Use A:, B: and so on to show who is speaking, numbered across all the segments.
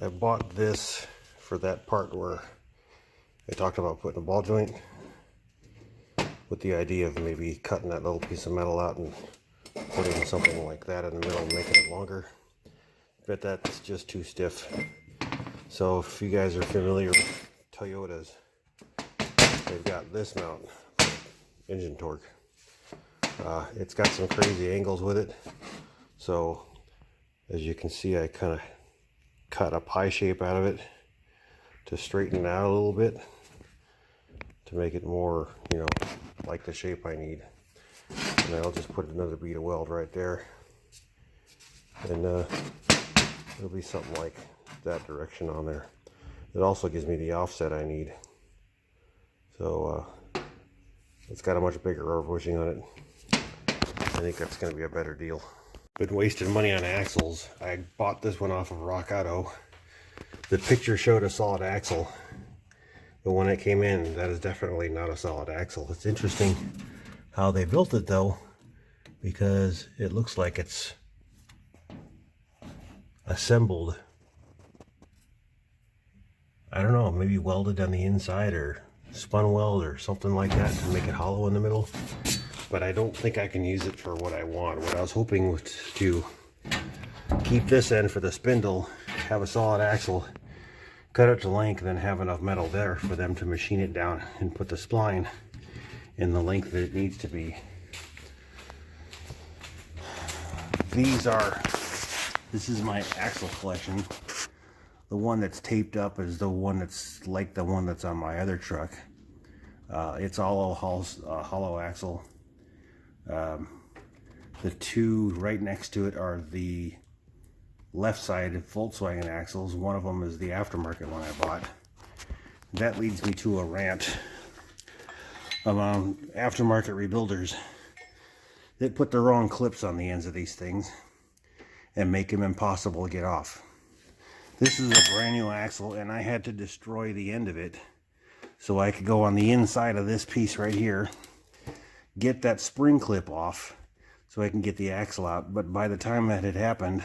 A: I bought this for that part where I talked about putting a ball joint, with the idea of maybe cutting that little piece of metal out and putting something like that in the middle and making it longer. But that's just too stiff. So if you guys are familiar with Toyotas, they've got this mount, engine torque. It's got some crazy angles with it. So as you can see, I kind of cut a pie shape out of it to straighten it out a little bit, to make it more, like the shape I need. And I'll just put another bead of weld right there, and it'll be something like that direction on there. It also gives me the offset I need. So it's got a much bigger rubber bushing on it. I think that's going to be a better deal. Been wasting money on axles. I bought this one off of Rock Auto. The picture showed a solid axle, but when it came in, that is definitely not a solid axle. It's interesting how they built it though, because it looks like it's assembled. I don't know, maybe welded on the inside or spun weld or something like that to make it hollow in the middle. But I don't think I can use it for what I want. What I was hoping was to keep this end for the spindle, have a solid axle, cut it to length, then have enough metal there for them to machine it down and put the spline in the length that it needs to be. This is my axle collection. The one that's taped up is the one that's like the one that's on my other truck. It's all hollow axle. The two right next to it are the left side Volkswagen axles. One of them is the aftermarket one I bought. That leads me to a rant about aftermarket rebuilders that put the wrong clips on the ends of these things and make them impossible to get off. This is a brand new axle, and I had to destroy the end of it so I could go on the inside of this piece right here, get that spring clip off so I can get the axle out. But by the time that had happened,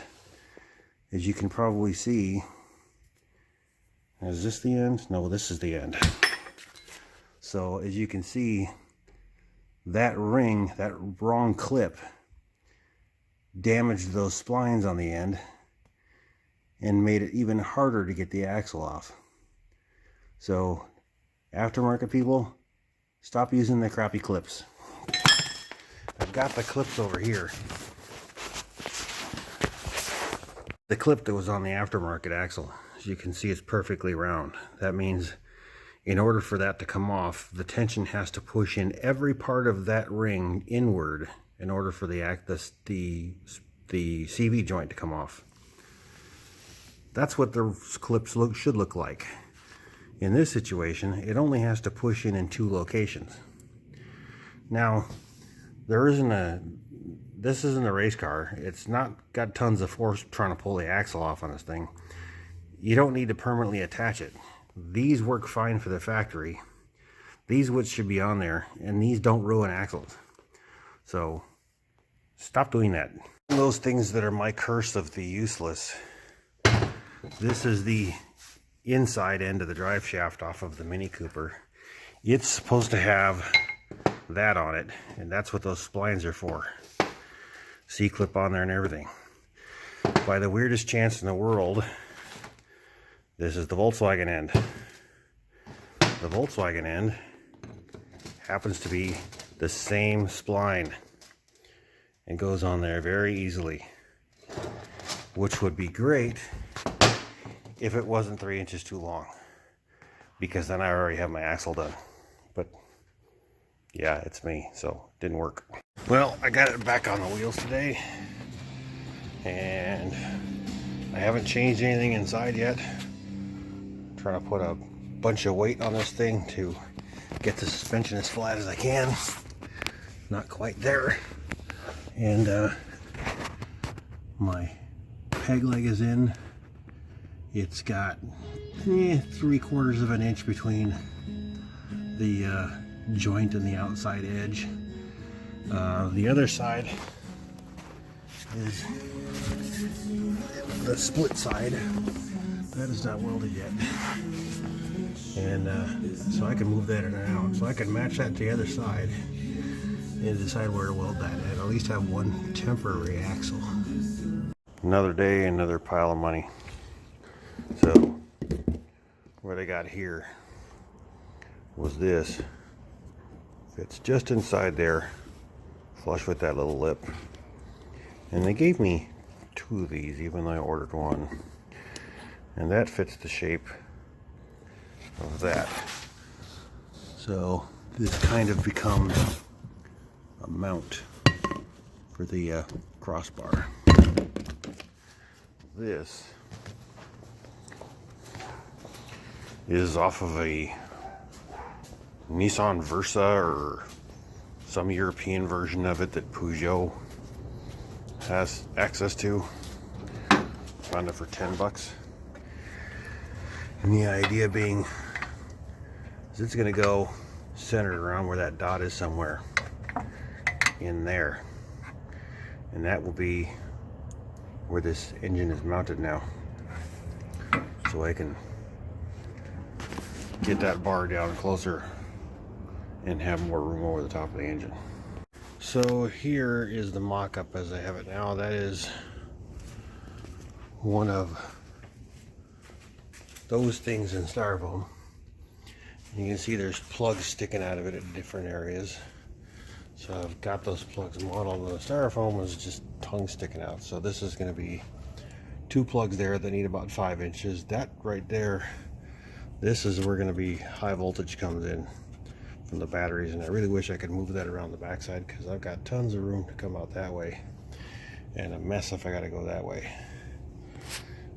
A: as you can probably see, is this the end? No, this is the end. So as you can see, that ring, that wrong clip, damaged those splines on the end and made it even harder to get the axle off. So aftermarket people, stop using the crappy clips. I've got the clips over here. The clip that was on the aftermarket axle, as you can see, it's perfectly round. That means in order for that to come off, the tension has to push in every part of that ring inward in order for the CV joint to come off. That's what the clips should look like. In this situation, it only has to push in two locations. Now, this isn't a race car. It's not got tons of force trying to pull the axle off on this thing. You don't need to permanently attach it. These work fine for the factory. These woods should be on there, and these don't ruin axles. So stop doing that. Those things that are my curse of the useless. This is the inside end of the drive shaft off of the Mini Cooper. It's supposed to have that on it, and that's what those splines are for. C-clip on there and everything. By the weirdest chance in the world, this is the Volkswagen end. The Volkswagen end happens to be the same spline and goes on there very easily, which would be great if it wasn't 3 inches too long, because then I already have my axle done. But yeah, it's me, so it didn't work. Well, I got it back on the wheels today, and I haven't changed anything inside yet. I'm trying to put a bunch of weight on this thing to get the suspension as flat as I can. Not quite there. And my peg leg is in. It's got 3/4 of an inch between the joint and the outside edge. The other side is the split side. That is not welded yet. And so I can move that in and out. So I can match that to the other side and decide where to weld that and at least have one temporary axle. Another day, another pile of money. So what I got here was this. Fits just inside there, flush with that little lip. And they gave me 2 of these, even though I ordered 1. And that fits the shape of that. So this kind of becomes a mount for the crossbar. This is off of a Nissan Versa or some European version of it that Peugeot has access to. Found it for $10. And the idea being is it's going to go centered around where that dot is somewhere in there. And that will be where this engine is mounted now. So I can get that bar down closer and have more room over the top of the engine. So here is the mock-up as I have it now. That is one of those things in styrofoam. And you can see there's plugs sticking out of it in different areas. So I've got those plugs modeled, and the styrofoam is just tongue sticking out. So this is going to be 2 plugs there that need about 5 inches. That right there, this is where going to be high voltage comes in from the batteries, and I really wish I could move that around the backside because I've got tons of room to come out that way and a mess if I got to go that way.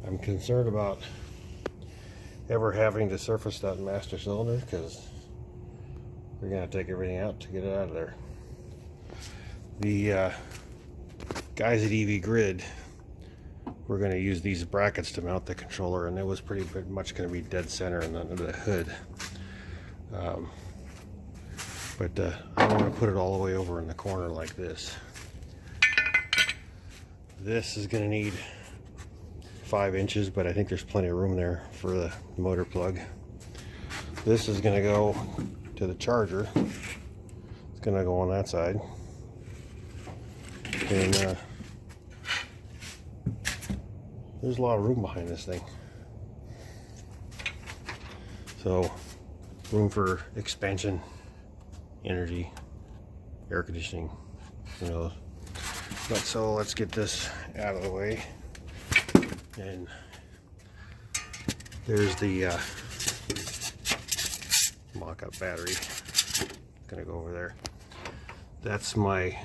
A: I'm concerned about ever having to surface that master cylinder because we're going to take everything out to get it out of there. The guys at EV Grid were going to use these brackets to mount the controller, and it was pretty much going to be dead center and under the hood. But I don't want to put it all the way over in the corner like this. This is going to need 5 inches, but I think there's plenty of room there for the motor plug. This is going to go to the charger. It's going to go on that side. And there's a lot of room behind this thing. So, room for expansion, energy, air conditioning, you know. But so let's get this out of the way. And there's the mock-up battery. Gonna go over there. That's my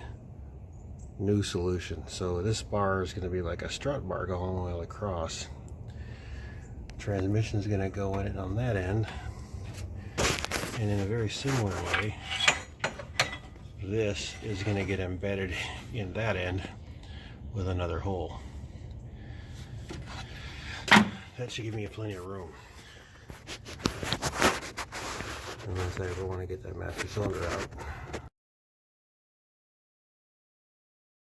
A: new solution. So this bar is going to be like a strut bar going all the way across. Transmission is going to go in it on that end, and in a very similar way, this is going to get embedded in that end with another hole. That should give me plenty of room, unless I ever want to get that master cylinder out.